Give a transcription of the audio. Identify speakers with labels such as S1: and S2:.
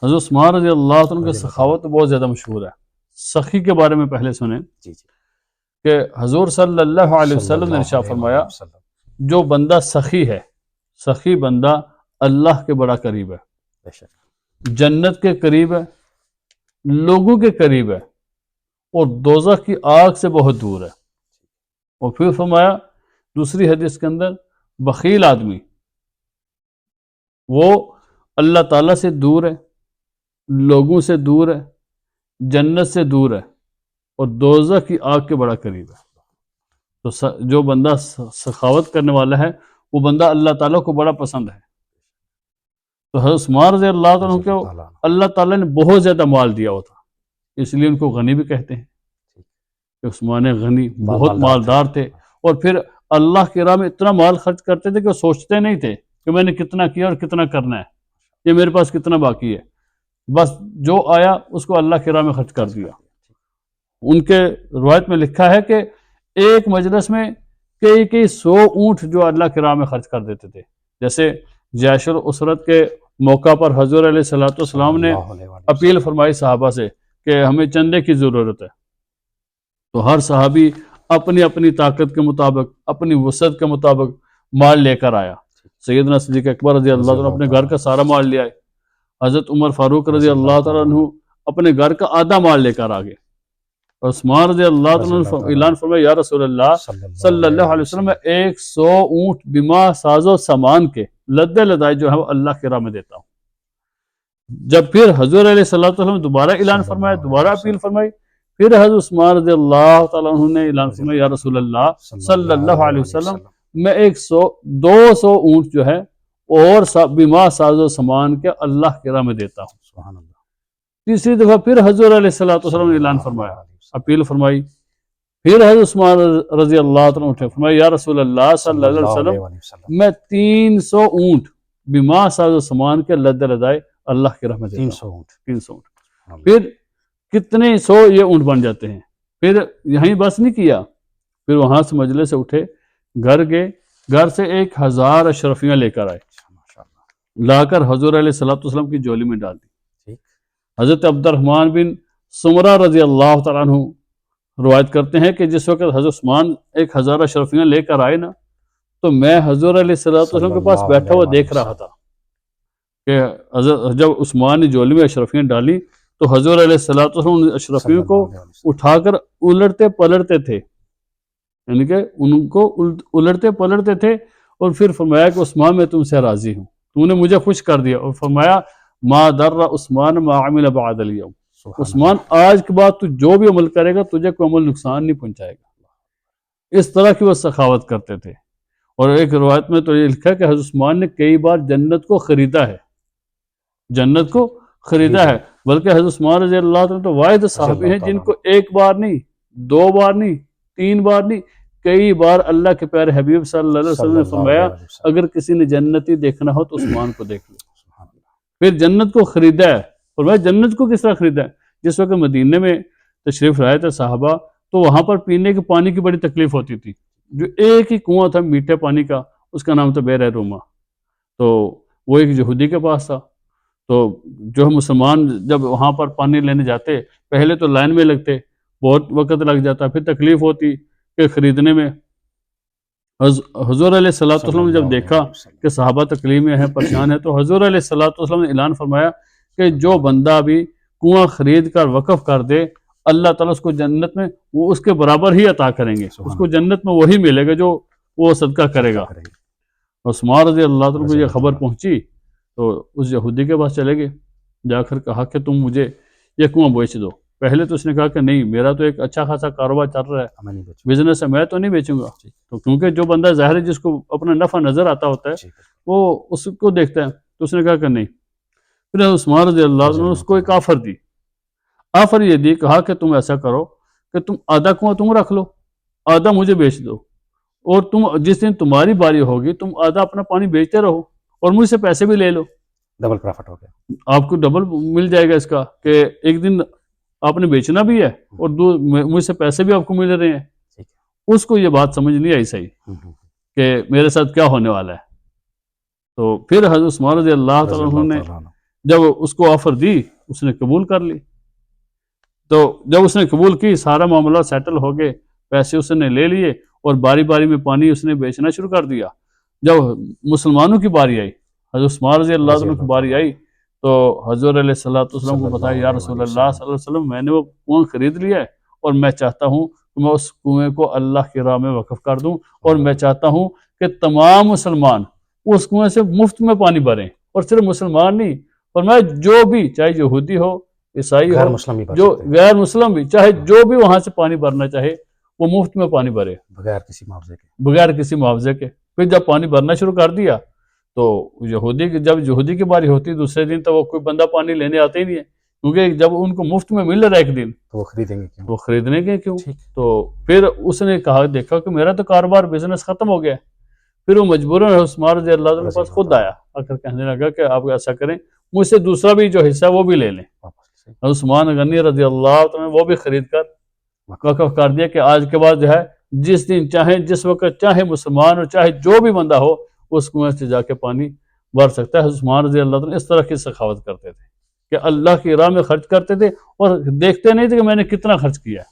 S1: حضرت عثمان رضی اللہ عنہ کی سخاوت بہت زیادہ مشہور ہے. سخی کے بارے میں پہلے سنیں کہ حضور صلی اللہ علیہ وسلم نے ارشاد فرمایا جو بندہ سخی ہے، سخی بندہ اللہ کے بڑا قریب ہے، جنت کے قریب ہے، لوگوں کے قریب ہے، اور دوزخ کی آگ سے بہت دور ہے. اور پھر فرمایا دوسری حدیث کے اندر بخیل آدمی وہ اللہ تعالیٰ سے دور ہے، لوگوں سے دور ہے، جنت سے دور ہے، اور دوزخ کی آگ کے بڑا قریب ہے. تو جو بندہ سخاوت کرنے والا ہے وہ بندہ اللہ تعالیٰ کو بڑا پسند ہے. تو حضرت عثمان رضی اللہ عنہ کو اللہ تعالیٰ نے بہت زیادہ مال دیا ہوا تھا، اس لیے ان کو غنی بھی کہتے ہیں کہ عثمان غنی بہت مالدار تھے. اور پھر اللہ کی راہ میں اتنا مال خرچ کرتے تھے کہ وہ سوچتے نہیں تھے کہ میں نے کتنا کیا اور کتنا کرنا ہے، یہ میرے پاس کتنا باقی ہے، بس جو آیا اس کو اللہ کی راہ میں خرچ کر دیا. ان کے روایت میں لکھا ہے کہ ایک مجلس میں کئی 100 اونٹ جو اللہ کی راہ میں خرچ کر دیتے تھے. جیسے جیش الاسرت کے موقع پر حضور علیہ السلام نے اپیل فرمائی صحابہ سے کہ ہمیں چندے کی ضرورت ہے، تو ہر صحابی اپنی اپنی طاقت کے مطابق، اپنی وسعت کے مطابق مال لے کر آیا. سیدنا صدیق اکبر رضی اللہ عنہ اپنے گھر کا سارا مال لے آئے، حضرت عمر فاروق رضی اللہ تعالیٰ عنہ اپنے گھر کا آدھا مال لے کر آگے. عثمان رضی اللہ عنہ اعلان فرمایا یا رسول اللہ صلی اللہ علیہ وسلم میں 100 اونٹ بما ساز و سامان کے لدے لدائے جو ہے وہ اللہ کی راہ میں دیتا ہوں. جب پھر حضور علیہ السلام دوبارہ اعلان فرمایا، دوبارہ اپیل فرمائی، پھر حضرت عثمان رضی اللہ تعالیٰ عنہ نے اعلان فرمایا یا رسول اللہ صلی اللہ علیہ وسلم میں 200 اونٹ جو ہے اور بما ساز و سامان کے اللہ کی راہ میں دیتا ہوں. سبحان اللہ. تیسری دفعہ پھر حضور علیہ السلام نے اعلان فرمایا، اپیل فرمائی، پھر حضرت عثمان رضی اللہ عنہ اٹھے فرمایا یا رسول اللہ صلی اللہ علیہ وسلم میں 300 اونٹ بما ساز و سامان کے لدے لدائے اللہ کی راہ میں دیتا ہوں. 300 اونٹ. پھر کتنے 100 یہ اونٹ بن جاتے ہیں. پھر یہیں بس نہیں کیا، پھر وہاں سے مجلس سے اٹھے، گھر گئے، گھر سے 1000 اشرفیاں لے کر آئے، لا کر حضور علیہ السلام کی جولی میں ڈال دی. حضرت عبد الرحمن بن سمرہ رضی اللہ تعالیٰ عنہ روایت کرتے ہیں کہ جس وقت حضرت عثمان 1000 اشرفیاں لے کر آئے نا، تو میں حضور علیہ السلام کے پاس بیٹھا ہوا دیکھ رہا تھا کہ جب عثمان نے جولی میں اشرفیاں ڈالی تو حضور علیہ السلام اشرفیوں کو اٹھا کر الٹتے پلٹتے تھے، یعنی کہ ان کو الٹتے پلٹتے تھے، اور پھر فرمایا کہ عثمان میں تم سے راضی ہوں، تو نے مجھے خوش کر دیا. اور فرمایا ما در عثمان ما عمل بعد اليوم، عثمان آج کے بعد تو جو بھی عمل کرے گا تجھے کوئی عمل نقصان نہیں پہنچائے گا. اس طرح کی وہ سخاوت کرتے تھے. اور ایک روایت میں تو یہ لکھا ہے کہ حضرت عثمان نے کئی بار جنت کو خریدا ہے، جنت کو خریدا ہے. بلکہ حضرت عثمان رضی اللہ عنہ تو واحد صحابی ہیں جن کو 1 بار نہیں، 2 بار نہیں، 3 بار نہیں، کئی بار اللہ کے پیارے حبیب صلی اللہ علیہ وسلم نے فرمایا اگر کسی نے جنتی دیکھنا ہو تو عثمان کو دیکھ لو. پھر جنت کو خریدا ہے. فرمایا جنت کو کس طرح خریدا ہے؟ جس وقت مدینے میں تشریف لائے تھے صحابہ تو وہاں پر پینے کے پانی کی بڑی تکلیف ہوتی تھی. جو ایک ہی کنواں تھا میٹھے پانی کا، اس کا نام تھا بئر روما. تو وہ ایک یہودی کے پاس تھا. تو جو مسلمان جب وہاں پر پانی لینے جاتے پہلے تو لائن میں لگتے، بہت وقت لگ جاتا، پھر تکلیف ہوتی کہ خریدنے میں. حضور علیہ السلام نے جب دیکھا کہ صحابہ تکلیف میں ہیں، پریشان ہیں، تو حضور علیہ السلام نے اعلان فرمایا کہ جو بندہ بھی کنواں خرید کر وقف کر دے اللہ تعالیٰ اس کو جنت میں وہ اس کے برابر ہی عطا کریں گے، اس کو جنت میں وہی ملے گا جو وہ صدقہ کرے گا. عثمان رضی اللہ عنہ کو یہ خبر پہنچی تو اس یہودی کے پاس چلے گئے، جا کر کہا کہ تم مجھے یہ کنواں بیچ دو. پہلے تو اس نے کہا کہ نہیں، میرا تو ایک اچھا خاصا کاروبار چل رہا ہے، بزنس ہے، میں تو نہیں بیچوں گا. تو کیونکہ جو بندہ ظاہر ہے جس کو اپنا نفع نظر آتا ہوتا ہے وہ اس کو دیکھتا ہے. تو اس نے کہا کہ نہیں. پھر عثمان رضی اللہ عنہ نے اس کو ایک آفر دی. آفر یہ دی، کہا کہ تم ایسا کرو کہ تم آدھا کنواں تم رکھ لو، آدھا مجھے بیچ دو، اور تم جس دن تمہاری باری ہوگی تم آدھا اپنا پانی بیچتے رہو اور مجھ سے پیسے بھی لے لو.
S2: ڈبل پروفٹ ہو گیا،
S1: آپ کو ڈبل مل جائے گا اس کا کہ ایک دن آپ نے بیچنا بھی ہے اور مجھ سے پیسے بھی آپ کو مل رہے ہیں. اس کو یہ بات سمجھ نہیں آئی صحیح کہ میرے ساتھ کیا ہونے والا ہے. تو پھر حضرت عثمان رضی اللہ تعالیٰ عنہ نے جب اس کو آفر دی اس نے قبول کر لی. تو جب اس نے قبول کی سارا معاملہ سیٹل ہو گئے, پیسے اس نے لے لیے اور باری باری میں پانی اس نے بیچنا شروع کر دیا. جب مسلمانوں کی باری آئی, حضرت عثمان رضی اللہ عنہ کی باری آئی, تو حضور علیہ الصلوۃ والسلام کو بتایا یا رسول اللہ صلی اللہ علیہ وسلم میں نے وہ کنواں خرید لیا ہے اور میں چاہتا ہوں کہ میں اس کنویں کو اللہ کی راہ میں وقف کر دوں, اور میں چاہتا ہوں کہ تمام مسلمان اس کنویں سے مفت میں پانی بھریں, اور صرف مسلمان نہیں, اور میں جو بھی چاہے یہودی ہو عیسائی
S2: غیر
S1: ہو
S2: مسلم بھی
S1: جو غیر مسلم بھی چاہے جو بھی وہاں سے پانی بھرنا چاہے وہ مفت میں پانی بھرے
S2: بغیر کسی معاوضے کے.
S1: بغیر کسی معاوضے کے. پھر جب پانی بھرنا شروع کر دیا تو جب یہودی کی باری ہوتی دوسرے دن تو وہ کوئی بندہ پانی لینے آتے ہی نہیں ہے, کیونکہ جب ان کو مفت میں مل رہا ہے ایک دن
S2: تو وہ خریدیں گے کیوں؟
S1: وہ خریدنے کے کیوں.
S2: ٹھیک.
S1: تو پھر اس نے کہا دیکھا کہ میرا تو کاروبار بزنس ختم ہو گیا. پھر وہ مجبوراً عثمان رضی اللہ عنہ کے پاس خود آیا آ کر کہنے لگا کہ آپ ایسا کریں مجھ سے دوسرا بھی جو حصہ ہے وہ بھی لے لیں. عثمان غنی رضی اللہ عنہ وہ بھی خرید کر وقف کر دیا کہ آج کے بعد جو ہے جس دن چاہے جس وقت چاہے مسلمان اور چاہے جو بھی بندہ ہو اس کنویں سے جا کے پانی بھر سکتا ہے. عثمان رضی اللہ عنہ اس طرح کی سخاوت کرتے تھے کہ اللہ کی راہ میں خرچ کرتے تھے اور دیکھتے نہیں تھے کہ میں نے کتنا خرچ کیا ہے.